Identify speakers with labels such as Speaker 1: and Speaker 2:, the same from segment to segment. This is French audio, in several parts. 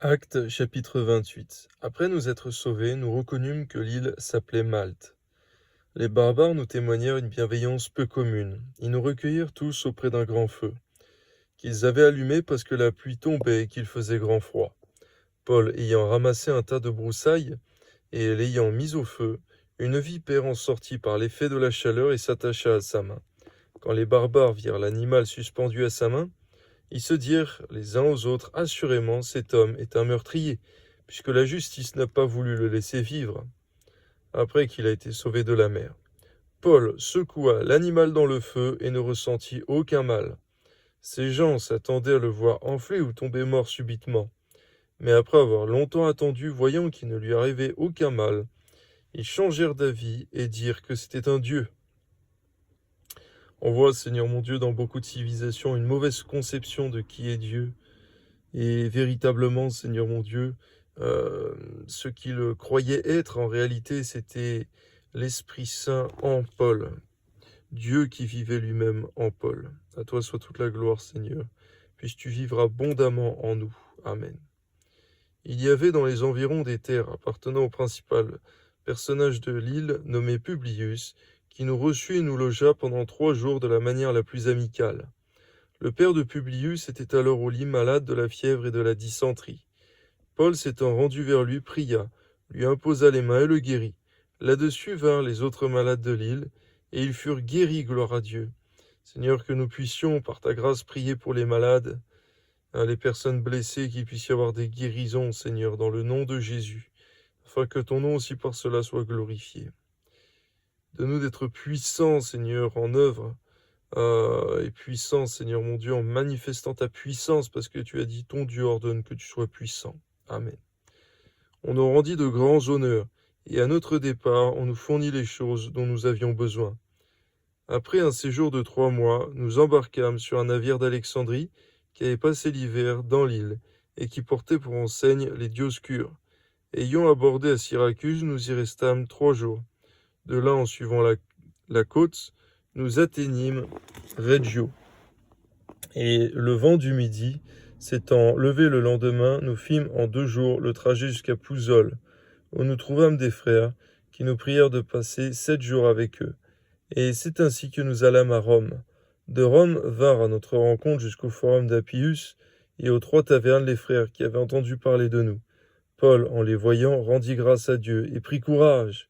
Speaker 1: Actes chapitre 28. Après nous être sauvés, nous reconnûmes que l'île s'appelait Malte. Les barbares nous témoignèrent une bienveillance peu commune. Ils nous recueillirent tous auprès d'un grand feu, qu'ils avaient allumé parce que la pluie tombait et qu'il faisait grand froid. Paul ayant ramassé un tas de broussailles et l'ayant mis au feu, une vipère en sortit par l'effet de la chaleur et s'attacha à sa main. Quand les barbares virent l'animal suspendu à sa main, ils se dirent les uns aux autres, assurément, cet homme est un meurtrier, puisque la justice n'a pas voulu le laisser vivre, après qu'il a été sauvé de la mer. Paul secoua l'animal dans le feu et ne ressentit aucun mal. Ces gens s'attendaient à le voir enfler ou tomber mort subitement. Mais après avoir longtemps attendu, voyant qu'il ne lui arrivait aucun mal, ils changèrent d'avis et dirent que c'était un dieu. On voit, Seigneur mon Dieu, dans beaucoup de civilisations, une mauvaise conception de qui est Dieu. Et véritablement, Seigneur mon Dieu, ce qu'il croyait être en réalité, c'était l'Esprit Saint en Paul, Dieu qui vivait lui-même en Paul. À toi soit toute la gloire, Seigneur. Puisses-tu vivre abondamment en nous. Amen. Il y avait dans les environs des terres appartenant au principal personnage de l'île, nommé Publius, qui nous reçut et nous logea pendant 3 jours de la manière la plus amicale. Le père de Publius était alors au lit malade de la fièvre et de la dysenterie. Paul s'étant rendu vers lui, pria, lui imposa les mains et le guérit. Là-dessus vinrent les autres malades de l'île, et ils furent guéris, gloire à Dieu. Seigneur, que nous puissions, par ta grâce, prier pour les malades, les personnes blessées, qu'il puisse y avoir des guérisons, Seigneur, dans le nom de Jésus, afin que ton nom aussi par cela soit glorifié. Donne-nous d'être puissants, Seigneur, en œuvre, et puissant, Seigneur mon Dieu, en manifestant ta puissance, parce que tu as dit, ton Dieu ordonne que tu sois puissant. Amen. On nous rendit de grands honneurs, et à notre départ, on nous fournit les choses dont nous avions besoin. Après un séjour de 3 mois, nous embarquâmes sur un navire d'Alexandrie qui avait passé l'hiver dans l'île, et qui portait pour enseigne les Dioscures. Ayant abordé à Syracuse, nous y restâmes 3 jours. De là, en suivant la côte, nous atteignîmes Reggio. Et le vent du midi s'étant levé le lendemain, nous fîmes en 2 jours le trajet jusqu'à Pouzole, où nous trouvâmes des frères qui nous prièrent de passer 7 jours avec eux. Et c'est ainsi que nous allâmes à Rome. De Rome vinrent à notre rencontre jusqu'au forum d'Appius et aux 3 tavernes les frères qui avaient entendu parler de nous. Paul, en les voyant, rendit grâce à Dieu et prit courage.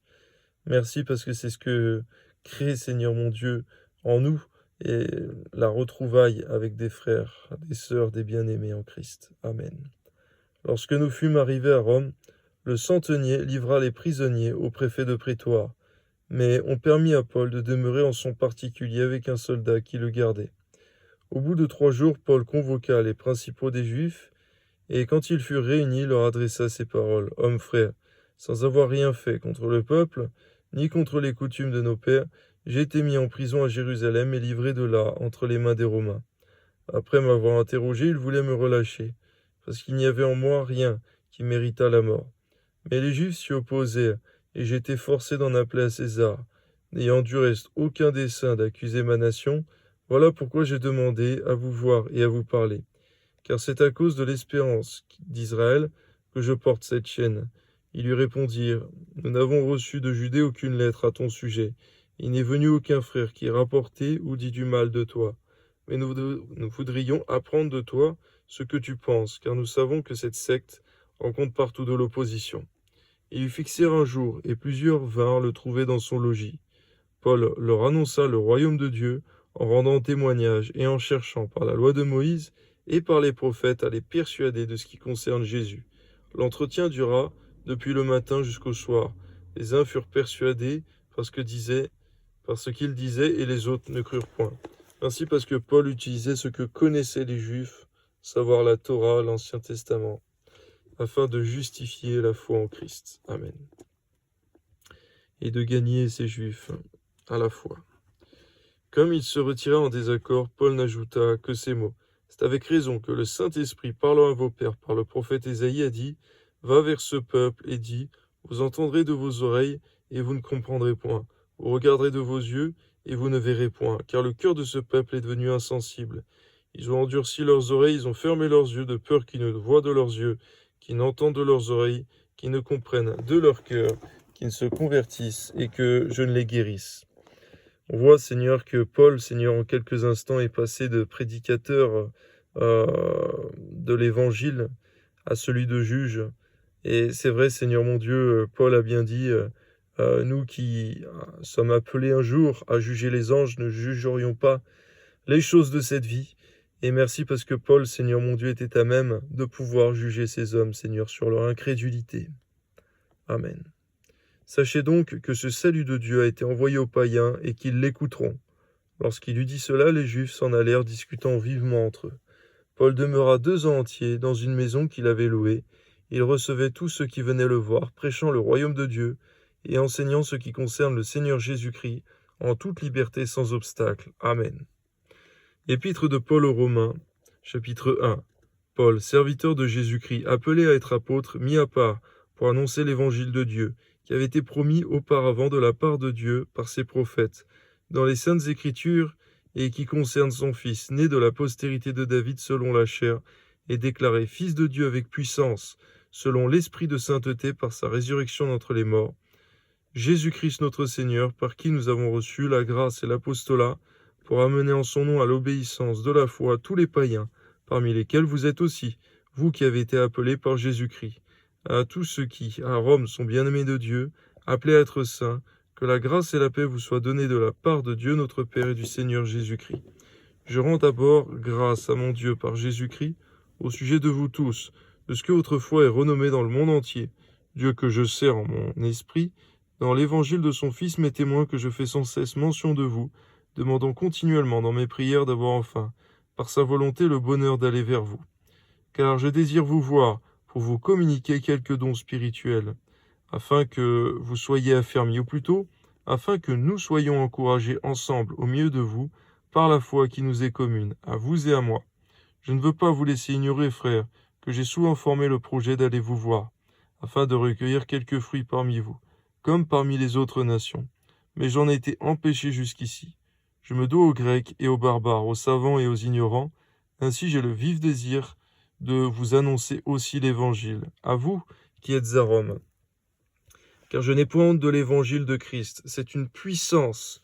Speaker 1: Merci parce que c'est ce que crée, Seigneur mon Dieu, en nous, et la retrouvaille avec des frères, des sœurs, des bien-aimés en Christ. Amen. Lorsque nous fûmes arrivés à Rome, le centenier livra les prisonniers au préfet de prétoire, mais on permit à Paul de demeurer en son particulier avec un soldat qui le gardait. Au bout de 3 jours, Paul convoqua les principaux des Juifs, et quand ils furent réunis, leur adressa ces paroles. « Hommes frères, sans avoir rien fait contre le peuple, ni contre les coutumes de nos pères, j'ai été mis en prison à Jérusalem et livré de là entre les mains des Romains. Après m'avoir interrogé, ils voulaient me relâcher, parce qu'il n'y avait en moi rien qui méritât la mort. Mais les Juifs s'y opposèrent, et j'étais forcé d'en appeler à César. N'ayant du reste aucun dessein d'accuser ma nation, voilà pourquoi j'ai demandé à vous voir et à vous parler. Car c'est à cause de l'espérance d'Israël que je porte cette chaîne. Ils lui répondirent, nous n'avons reçu de Judée aucune lettre à ton sujet. Il n'est venu aucun frère qui ait rapporté ou dit du mal de toi. Mais nous voudrions apprendre de toi ce que tu penses, car nous savons que cette secte rencontre partout de l'opposition. Ils lui fixèrent un jour, et plusieurs vinrent le trouver dans son logis. Paul leur annonça le royaume de Dieu, en rendant témoignage et en cherchant par la loi de Moïse et par les prophètes à les persuader de ce qui concerne Jésus. L'entretien dura depuis le matin jusqu'au soir. Les uns furent persuadés parce qu'il disait, et les autres ne crurent point. Ainsi parce que Paul utilisait ce que connaissaient les Juifs, savoir la Torah, l'Ancien Testament, afin de justifier la foi en Christ. Amen. Et de gagner ces Juifs à la foi. Comme il se retira en désaccord, Paul n'ajouta que ces mots. C'est avec raison que le Saint-Esprit, parlant à vos pères par le prophète Ésaïe, a dit, va vers ce peuple et dit, vous entendrez de vos oreilles et vous ne comprendrez point. Vous regarderez de vos yeux et vous ne verrez point, car le cœur de ce peuple est devenu insensible. Ils ont endurci leurs oreilles, ils ont fermé leurs yeux, de peur qu'ils ne voient de leurs yeux, qui n'entendent de leurs oreilles, qui ne comprennent de leur cœur, qui ne se convertissent et que je ne les guérisse. On voit, Seigneur, que Paul, Seigneur, en quelques instants est passé de prédicateur de l'Évangile à celui de juge. Et c'est vrai, Seigneur mon Dieu, Paul a bien dit, nous qui sommes appelés un jour à juger les anges, ne jugerions pas les choses de cette vie. Et merci parce que Paul, Seigneur mon Dieu, était à même de pouvoir juger ces hommes, Seigneur, sur leur incrédulité. Amen. Sachez donc que ce salut de Dieu a été envoyé aux païens et qu'ils l'écouteront. Lorsqu'il eut dit cela, les Juifs s'en allèrent discutant vivement entre eux. Paul demeura 2 ans entiers dans une maison qu'il avait louée. Il recevait tous ceux qui venaient le voir, prêchant le royaume de Dieu et enseignant ce qui concerne le Seigneur Jésus-Christ en toute liberté sans obstacle. Amen. Épître de Paul aux Romains, chapitre 1. Paul, serviteur de Jésus-Christ, appelé à être apôtre, mis à part pour annoncer l'évangile de Dieu, qui avait été promis auparavant de la part de Dieu par ses prophètes, dans les saintes Écritures, et qui concerne son Fils, né de la postérité de David selon la chair, et déclaré Fils de Dieu avec puissance, selon l'Esprit de sainteté par sa résurrection d'entre les morts. Jésus-Christ notre Seigneur, par qui nous avons reçu la grâce et l'apostolat, pour amener en son nom à l'obéissance de la foi tous les païens, parmi lesquels vous êtes aussi, vous qui avez été appelés par Jésus-Christ. À tous ceux qui, à Rome, sont bien-aimés de Dieu, appelés à être saints, que la grâce et la paix vous soient données de la part de Dieu notre Père et du Seigneur Jésus-Christ. Je rends d'abord grâce à mon Dieu par Jésus-Christ, au sujet de vous tous, de ce que autrefois est renommé dans le monde entier, Dieu que je sers en mon esprit, dans l'évangile de son Fils, mes témoins que je fais sans cesse mention de vous, demandant continuellement dans mes prières d'avoir enfin, par sa volonté, le bonheur d'aller vers vous. Car je désire vous voir, pour vous communiquer quelques dons spirituels, afin que vous soyez affermis, ou plutôt, afin que nous soyons encouragés ensemble au milieu de vous, par la foi qui nous est commune, à vous et à moi. Je ne veux pas vous laisser ignorer, frères, que j'ai souvent formé le projet d'aller vous voir, afin de recueillir quelques fruits parmi vous, comme parmi les autres nations. Mais j'en ai été empêché jusqu'ici. Je me dois aux Grecs et aux barbares, aux savants et aux ignorants. Ainsi j'ai le vif désir de vous annoncer aussi l'Évangile, à vous qui êtes à Rome. Car je n'ai point honte de l'Évangile de Christ. C'est une puissance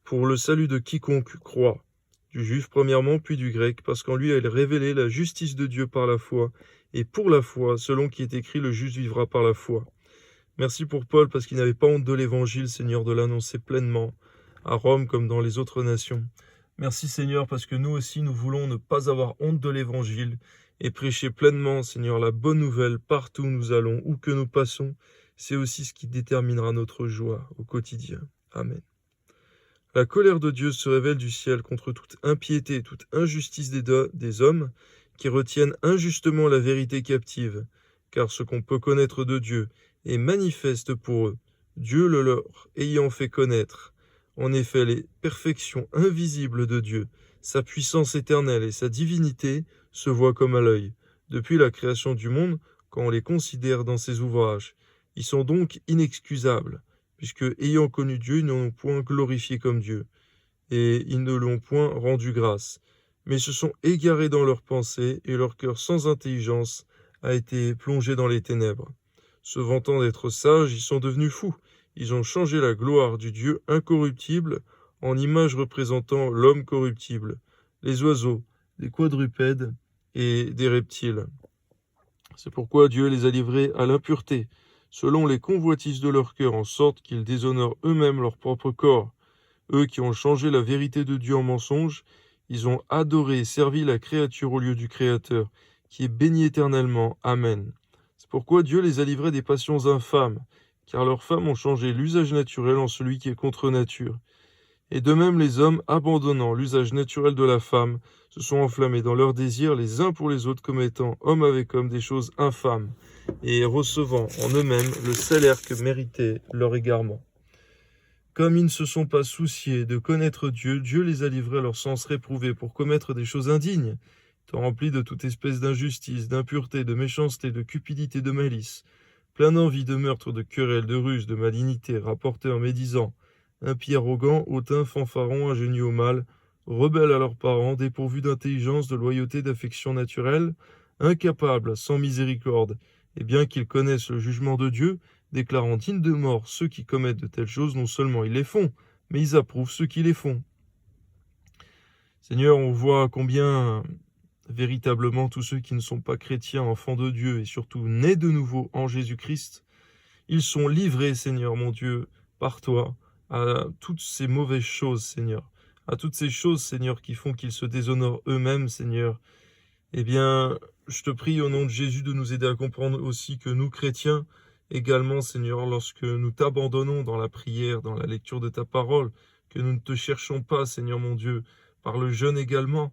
Speaker 1: pour le salut de quiconque croit, du juif premièrement, puis du grec, parce qu'en lui elle révélé la justice de Dieu par la foi, et pour la foi, selon qui est écrit, le juste vivra par la foi. Merci pour Paul, parce qu'il n'avait pas honte de l'Évangile, Seigneur, de l'annoncer pleinement, à Rome comme dans les autres nations. Merci Seigneur, parce que nous aussi, nous voulons ne pas avoir honte de l'Évangile, et prêcher pleinement, Seigneur, la bonne nouvelle partout où nous allons, où que nous passons. C'est aussi ce qui déterminera notre joie au quotidien. Amen. La colère de Dieu se révèle du ciel contre toute impiété et toute injustice des hommes qui retiennent injustement la vérité captive, car ce qu'on peut connaître de Dieu est manifeste pour eux, Dieu le leur ayant fait connaître. En effet, les perfections invisibles de Dieu, sa puissance éternelle et sa divinité se voient comme à l'œil, depuis la création du monde, quand on les considère dans ses ouvrages. Ils sont donc inexcusables, puisque, ayant connu Dieu, ils n'ont point glorifié comme Dieu, et ils ne lui ont point rendu grâce, mais se sont égarés dans leurs pensées, et leur cœur sans intelligence a été plongé dans les ténèbres. Se vantant d'être sages, ils sont devenus fous. Ils ont changé la gloire du Dieu incorruptible en image représentant l'homme corruptible, les oiseaux, des quadrupèdes et des reptiles. C'est pourquoi Dieu les a livrés à l'impureté, selon les convoitises de leur cœur, en sorte qu'ils déshonorent eux-mêmes leur propre corps. Eux qui ont changé la vérité de Dieu en mensonge, ils ont adoré et servi la créature au lieu du Créateur, qui est béni éternellement. Amen. C'est pourquoi Dieu les a livrés des passions infâmes, car leurs femmes ont changé l'usage naturel en celui qui est contre nature. Et de même les hommes, abandonnant l'usage naturel de la femme, se sont enflammés dans leurs désirs les uns pour les autres, commettant homme avec homme des choses infâmes, et recevant en eux-mêmes le salaire que méritait leur égarement. Comme ils ne se sont pas souciés de connaître Dieu, Dieu les a livrés à leur sens réprouvé pour commettre des choses indignes, étant remplis de toute espèce d'injustice, d'impureté, de méchanceté, de cupidité, de malice, plein d'envie, de meurtre, de querelle, de ruse, de malignité, rapporteurs, médisants, impies, arrogants, hautains, fanfarons, ingénieux au mal, rebelles à leurs parents, dépourvus d'intelligence, de loyauté, d'affection naturelle, incapables, sans miséricorde, et bien qu'ils connaissent le jugement de Dieu, déclarant dignes de mort ceux qui commettent de telles choses, non seulement ils les font, mais ils approuvent ceux qui les font. Seigneur, on voit combien véritablement tous ceux qui ne sont pas chrétiens, enfants de Dieu, et surtout nés de nouveau en Jésus-Christ, ils sont livrés, Seigneur mon Dieu, par toi, à toutes ces mauvaises choses, Seigneur, à toutes ces choses, Seigneur, qui font qu'ils se déshonorent eux-mêmes, Seigneur. Eh bien, je te prie au nom de Jésus de nous aider à comprendre aussi que nous, chrétiens, également, Seigneur, lorsque nous t'abandonnons dans la prière, dans la lecture de ta parole, que nous ne te cherchons pas, Seigneur mon Dieu, par le jeûne également,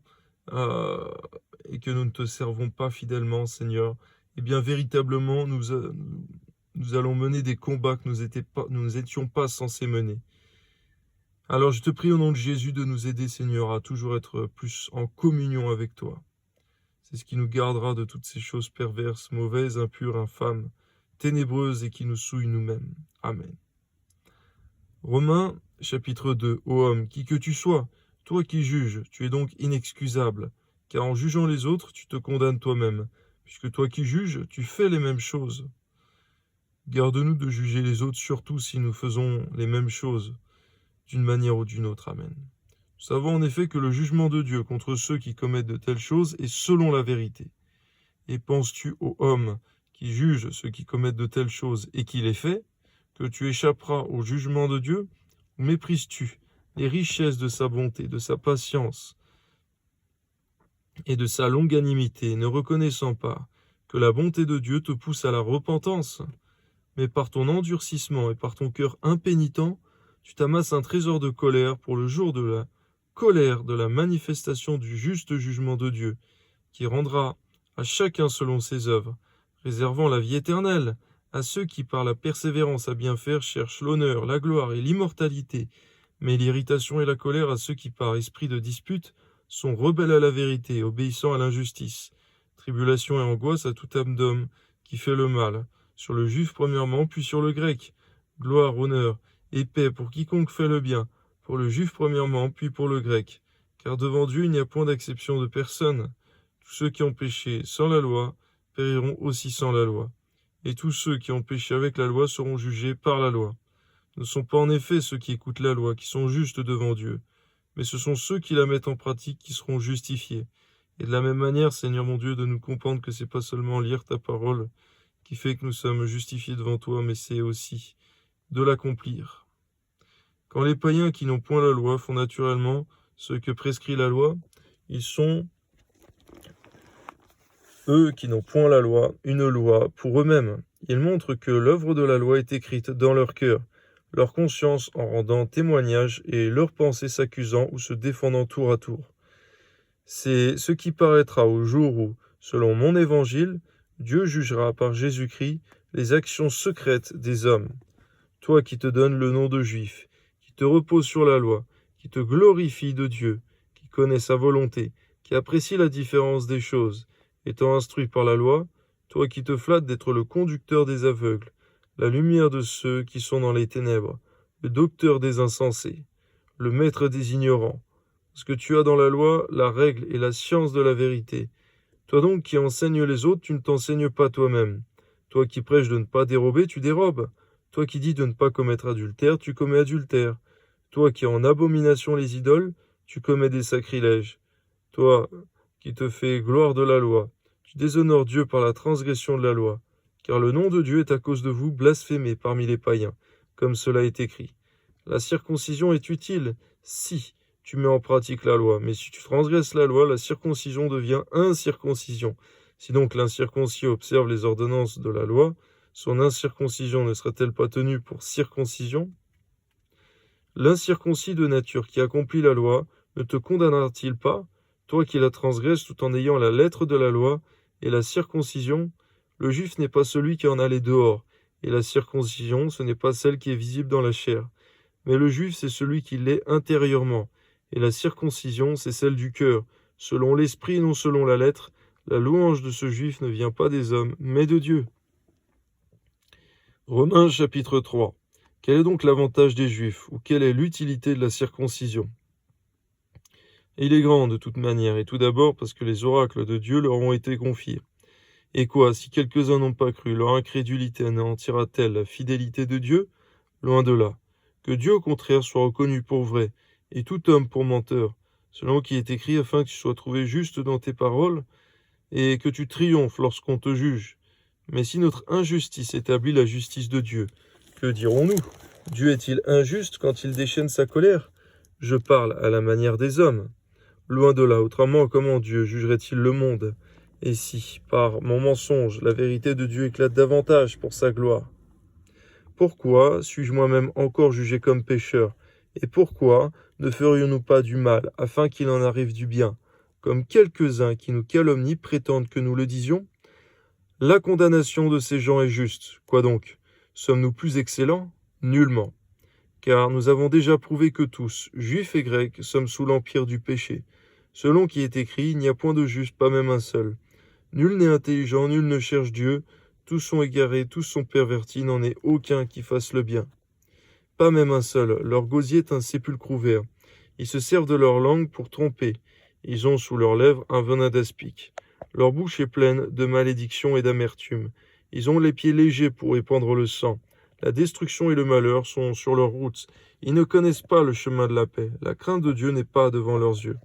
Speaker 1: et que nous ne te servons pas fidèlement, Seigneur, eh bien, véritablement, nous allons mener des combats que nous n'étions pas censés mener. Alors, je te prie au nom de Jésus de nous aider, Seigneur, à toujours être plus en communion avec toi. C'est ce qui nous gardera de toutes ces choses perverses, mauvaises, impures, infâmes, ténébreuses et qui nous souillent nous-mêmes. Amen. Romains, chapitre 2. Ô homme, qui que tu sois, toi qui juges, tu es donc inexcusable, car en jugeant les autres, tu te condamnes toi-même, puisque toi qui juges, tu fais les mêmes choses. Garde-nous de juger les autres, surtout si nous faisons les mêmes choses, d'une manière ou d'une autre. Amen. Nous savons en effet que le jugement de Dieu contre ceux qui commettent de telles choses est selon la vérité. Et penses-tu, ô homme, qui juge ceux qui commettent de telles choses et qui les fait, que tu échapperas au jugement de Dieu? Ou méprises-tu les richesses de sa bonté, de sa patience et de sa longanimité, ne reconnaissant pas que la bonté de Dieu te pousse à la repentance? Mais par ton endurcissement et par ton cœur impénitent, tu t'amasses un trésor de colère pour le jour de la colère de la manifestation du juste jugement de Dieu, qui rendra à chacun selon ses œuvres, réservant la vie éternelle à ceux qui par la persévérance à bien faire cherchent l'honneur, la gloire et l'immortalité, mais l'irritation et la colère à ceux qui par esprit de dispute sont rebelles à la vérité, obéissant à l'injustice, tribulation et angoisse à toute âme d'homme qui fait le mal, sur le juif premièrement, puis sur le grec, gloire, honneur et paix pour quiconque fait le bien, pour le juif premièrement, puis pour le grec, car devant Dieu il n'y a point d'acception de personne. Tous ceux qui ont péché sans la loi périront aussi sans la loi, et tous ceux qui ont péché avec la loi seront jugés par la loi. Ce ne sont pas en effet ceux qui écoutent la loi qui sont justes devant Dieu, mais ce sont ceux qui la mettent en pratique qui seront justifiés. Et de la même manière, Seigneur mon Dieu, de nous comprendre que c'est pas seulement lire ta parole qui fait que nous sommes justifiés devant toi, mais c'est aussi de l'accomplir. Quand les païens qui n'ont point la loi font naturellement ce que prescrit la loi, ils sont, eux qui n'ont point la loi, une loi pour eux-mêmes. Ils montrent que l'œuvre de la loi est écrite dans leur cœur, leur conscience en rendant témoignage et leurs pensées s'accusant ou se défendant tour à tour. C'est ce qui paraîtra au jour où, selon mon évangile, Dieu jugera par Jésus-Christ les actions secrètes des hommes. Toi qui te donnes le nom de juif, qui te repose sur la loi, qui te glorifie de Dieu, qui connaît sa volonté, qui apprécie la différence des choses, étant instruit par la loi, toi qui te flattes d'être le conducteur des aveugles, la lumière de ceux qui sont dans les ténèbres, le docteur des insensés, le maître des ignorants, parce que tu as dans la loi la règle et la science de la vérité. Toi donc qui enseignes les autres, tu ne t'enseignes pas toi-même. Toi qui prêches de ne pas dérober, tu dérobes. Toi qui dis de ne pas commettre adultère, tu commets adultère. Toi qui as en abomination les idoles, tu commets des sacrilèges. Toi qui te fais gloire de la loi, tu déshonores Dieu par la transgression de la loi. Car le nom de Dieu est à cause de vous blasphémé parmi les païens, comme cela est écrit. La circoncision est utile si tu mets en pratique la loi, mais si tu transgresses la loi, la circoncision devient incirconcision. Si donc l'incirconcis observe les ordonnances de la loi, son incirconcision ne sera-t-elle pas tenue pour circoncision? L'incirconcis de nature qui accomplit la loi ne te condamnera-t-il pas, toi qui la transgresses tout en ayant la lettre de la loi et la circoncision? Le juif n'est pas celui qui en a les dehors, et la circoncision, ce n'est pas celle qui est visible dans la chair. Mais le juif, c'est celui qui l'est intérieurement, et la circoncision, c'est celle du cœur, selon l'esprit, non selon la lettre. La louange de ce juif ne vient pas des hommes, mais de Dieu. Romains chapitre 3. Quel est donc l'avantage des Juifs, ou quelle est l'utilité de la circoncision? Et il est grand de toute manière, et tout d'abord parce que les oracles de Dieu leur ont été confiés. Et quoi, si quelques-uns n'ont pas cru, leur incrédulité anéantira-t-elle la fidélité de Dieu? Loin de là. Que Dieu, au contraire, soit reconnu pour vrai, et tout homme pour menteur, selon qui est écrit, afin que tu sois trouvé juste dans tes paroles, et que tu triomphes lorsqu'on te juge. Mais si notre injustice établit la justice de Dieu, que dirons-nous? Dieu est-il injuste quand il déchaîne sa colère? Je parle à la manière des hommes. Loin de là, autrement, comment Dieu jugerait-il le monde? Et si, par mon mensonge, la vérité de Dieu éclate davantage pour sa gloire? Pourquoi suis-je moi-même encore jugé comme pécheur? Et pourquoi ne ferions-nous pas du mal, afin qu'il en arrive du bien, comme quelques-uns qui nous calomnient prétendent que nous le disions? La condamnation de ces gens est juste. Quoi donc? Sommes-nous plus excellents? Nullement. Car nous avons déjà prouvé que tous, juifs et grecs, sommes sous l'empire du péché. Selon qui est écrit, il n'y a point de juste, pas même un seul. Nul n'est intelligent, nul ne cherche Dieu, tous sont égarés, tous sont pervertis, n'en est aucun qui fasse le bien. Pas même un seul, leur gosier est un sépulcre ouvert. Ils se servent de leur langue pour tromper. Ils ont sous leurs lèvres un venin d'aspic. Leur bouche est pleine de malédiction et d'amertume. Ils ont les pieds légers pour répandre le sang. La destruction et le malheur sont sur leurs routes. Ils ne connaissent pas le chemin de la paix. La crainte de Dieu n'est pas devant leurs yeux.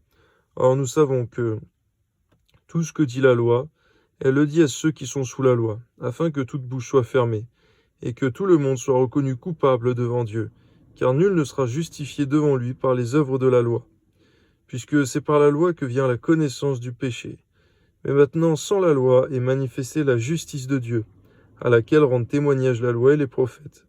Speaker 1: Or nous savons que tout ce que dit la loi, elle le dit à ceux qui sont sous la loi, afin que toute bouche soit fermée, et que tout le monde soit reconnu coupable devant Dieu, car nul ne sera justifié devant lui par les œuvres de la loi, puisque c'est par la loi que vient la connaissance du péché. Mais maintenant, sans la loi est manifestée la justice de Dieu, à laquelle rendent témoignage la loi et les prophètes.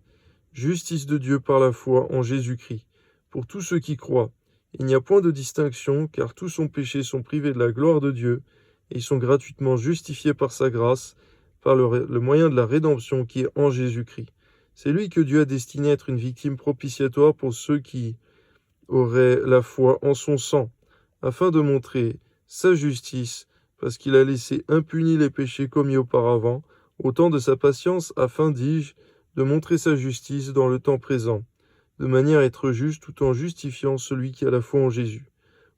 Speaker 1: Justice de Dieu par la foi en Jésus-Christ, pour tous ceux qui croient. Il n'y a point de distinction, car tous sont péchés sont privés de la gloire de Dieu, et ils sont gratuitement justifiés par sa grâce, par le moyen de la rédemption qui est en Jésus-Christ. C'est lui que Dieu a destiné à être une victime propitiatoire pour ceux qui auraient la foi en son sang, afin de montrer sa justice, parce qu'il a laissé impunis les péchés commis auparavant, au temps de sa patience, afin, dis-je, de montrer sa justice dans le temps présent, de manière à être juste tout en justifiant celui qui a la foi en Jésus.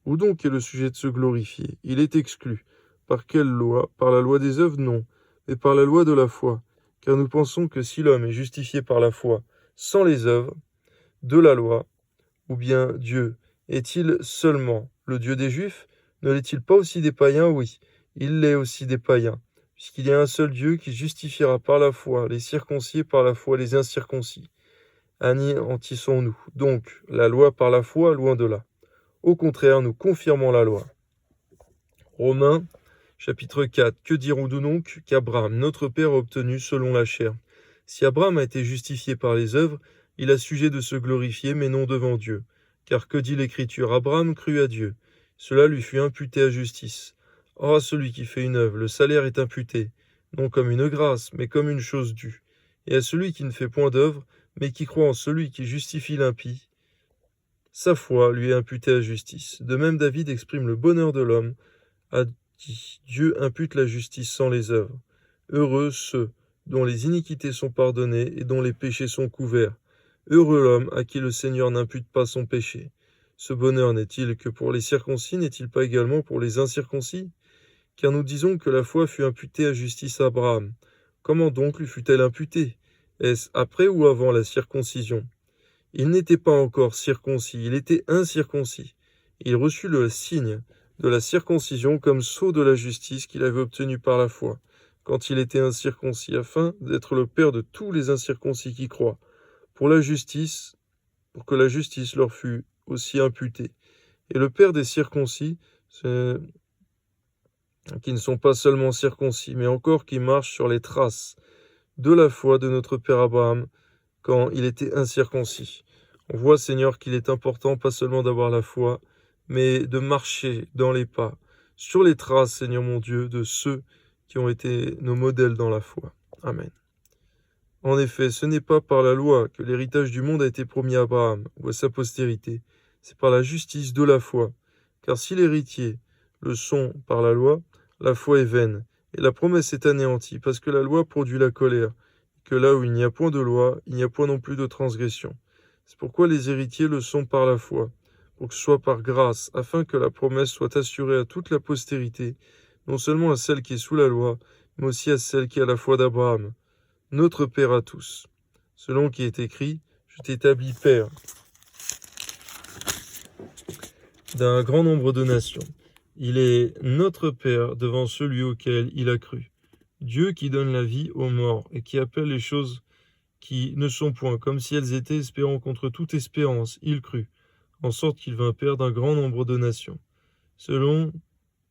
Speaker 1: Où donc est le sujet de se glorifier? Il est exclu. Par quelle loi? Par la loi des œuvres? Non, mais par la loi de la foi. Car nous pensons que si l'homme est justifié par la foi, sans les œuvres de la loi, ou bien Dieu est-il seulement le Dieu des Juifs? Ne l'est-il pas aussi des païens? Oui, il l'est aussi des païens, puisqu'il y a un seul Dieu qui justifiera par la foi les circoncis et par la foi les incirconcis. Anéantissons-nous donc la loi par la foi? Loin de là. Au contraire, nous confirmons la loi. Romains, chapitre 4. Que dirons-nous donc qu'Abraham, notre père, a obtenu selon la chair? Si Abraham a été justifié par les œuvres, il a sujet de se glorifier, mais non devant Dieu. Car que dit l'Écriture? Abraham crut à Dieu. Cela lui fut imputé à justice. Or à celui qui fait une œuvre, le salaire est imputé, non comme une grâce, mais comme une chose due. Et à celui qui ne fait point d'œuvre, mais qui croit en celui qui justifie l'impie, sa foi lui est imputée à justice. De même David exprime le bonheur de l'homme, a dit, Dieu impute la justice sans les œuvres. Heureux ceux dont les iniquités sont pardonnées et dont les péchés sont couverts. Heureux l'homme à qui le Seigneur n'impute pas son péché. Ce bonheur n'est-il que pour les circoncis, n'est-il pas également pour les incirconcis? Car nous disons que la foi fut imputée à justice à Abraham. Comment donc lui fut-elle imputée? Est-ce après ou avant la circoncision? Il n'était pas encore circoncis, il était incirconcis. Il reçut le signe de la circoncision comme sceau de la justice qu'il avait obtenu par la foi, quand il était incirconcis, afin d'être le père de tous les incirconcis qui croient, pour que la justice leur fût aussi imputée. Et le père des circoncis, qui ne sont pas seulement circoncis, mais encore qui marchent sur les traces de la foi de notre père Abraham, quand il était incirconcis. On voit, Seigneur, qu'il est important pas seulement d'avoir la foi, mais de marcher dans les pas, sur les traces, Seigneur mon Dieu, de ceux qui ont été nos modèles dans la foi. Amen. En effet, ce n'est pas par la loi que l'héritage du monde a été promis à Abraham ou à sa postérité, c'est par la justice de la foi. Car si l'héritier le sont par la foi est vaine, et la promesse est anéantie, parce que la loi produit la colère, que là où il n'y a point de loi, il n'y a point non plus de transgression. C'est pourquoi les héritiers le sont par la foi, pour que ce soit par grâce, afin que la promesse soit assurée à toute la postérité, non seulement à celle qui est sous la loi, mais aussi à celle qui est à la foi d'Abraham, notre Père à tous. Selon qui est écrit, je t'établis Père d'un grand nombre de nations. Il est notre Père devant celui auquel il a cru. Dieu qui donne la vie aux morts et qui appelle les choses qui ne sont point comme si elles étaient, espérant contre toute espérance, il crut, en sorte qu'il vint Père d'un grand nombre de nations. Selon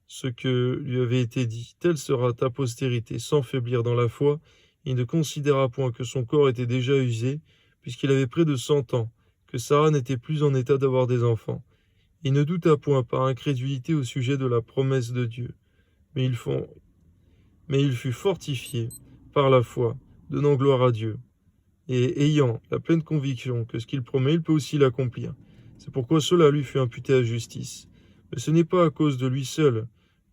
Speaker 1: ce que lui avait été dit, telle sera ta postérité, sans faiblir dans la foi. Il ne considéra point que son corps était déjà usé, puisqu'il avait près de 100 ans, que Sarah n'était plus en état d'avoir des enfants. Il ne douta point par incrédulité au sujet de la promesse de Dieu, mais il fut fortifié par la foi, donnant gloire à Dieu, et ayant la pleine conviction que ce qu'il promet, il peut aussi l'accomplir. C'est pourquoi cela lui fut imputé à justice. Mais ce n'est pas à cause de lui seul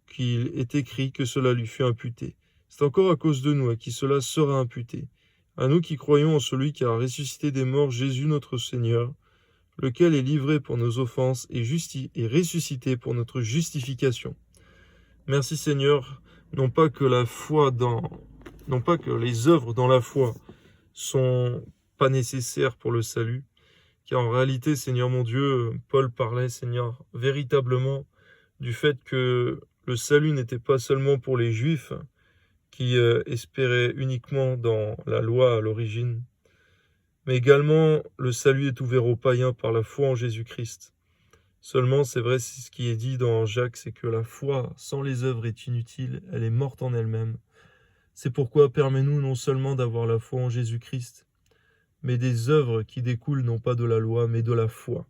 Speaker 1: qu'il est écrit que cela lui fut imputé. C'est encore à cause de nous à qui cela sera imputé. À nous qui croyons en celui qui a ressuscité des morts, Jésus notre Seigneur, lequel est livré pour nos offenses et ressuscité pour notre justification. Merci Seigneur, non pas que les œuvres dans la foi sont pas nécessaires pour le salut, car en réalité, Seigneur mon Dieu, Paul parlait, Seigneur, véritablement du fait que le salut n'était pas seulement pour les Juifs qui espéraient uniquement dans la loi à l'origine, mais également le salut est ouvert aux païens par la foi en Jésus-Christ. Seulement, c'est vrai, c'est ce qui est dit dans Jacques, c'est que la foi sans les œuvres est inutile, elle est morte en elle-même. C'est pourquoi permets-nous non seulement d'avoir la foi en Jésus-Christ, mais des œuvres qui découlent non pas de la loi, mais de la foi,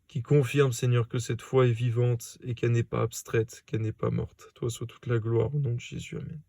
Speaker 1: qui confirme, Seigneur, que cette foi est vivante et qu'elle n'est pas abstraite, qu'elle n'est pas morte. Toi soit toute la gloire au nom de Jésus. Amen.